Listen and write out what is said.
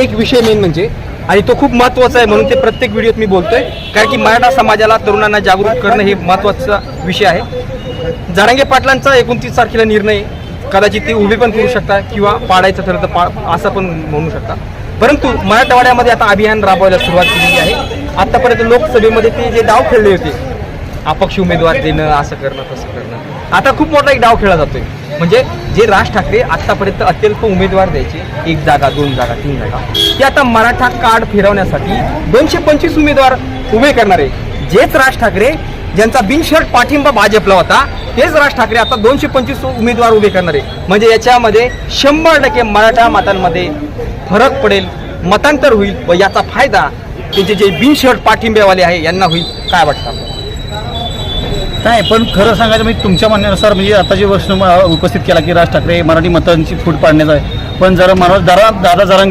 एक विषय मेन म्हणजे, आणि तो खूप महत्त्वाचा आहे म्हणून ते प्रत्येक व्हिडिओत मी बोलतोय, कारण की मराठा समाजाला, तरुणांना जागरूक करणं हे महत्त्वाचा विषय आहे. जरांगे पाटलांचा 29 तारखेला निर्णय, कदाचित ते उभे पण करू शकता किंवा पाडायचं ठरलं तर असं पण म्हणू शकता. परंतु मराठवाड्यामध्ये आता अभियान राबवायला सुरुवात केलेली आहे. आतापर्यंत लोकसभेमध्ये ते जे डाव खेळले होते, अपक्ष उमेदवार देणं, असं करणं तसं करणं, आता खूप मोठा एक डाव खेळला जातोय. म्हणजे जे राज ठाकरे आतापर्यंत अत्यल्प उमेदवार द्यायचे, 1 जागा 2 जागा 3 जागा, ते आता मराठा कार्ड फिरवण्यासाठी 225 उमेदवार उभे करणारे. जेच राज ठाकरे ज्यांचा बिनशर्त पाठिंबा भाजपला होता, तेच राज ठाकरे आता 225 उमेदवार उभे करणारे. म्हणजे याच्यामध्ये 100% मराठा मतांमध्ये फरक पडेल, मतांतर होईल व याचा फायदा त्यांचे जे बिनशर्त पाठिंब्यावाले आहे यांना होईल. काय वाटतं आपल्याला? नाही, पण खरं सांगायचं म्हणजे तुमच्या म्हणण्यानुसार म्हणजे आता जे प्रश्न उपस्थित केला की राज ठाकरे मराठी मतांची फूट पाडण्याचा आहे, पण जरा दादा जरांगे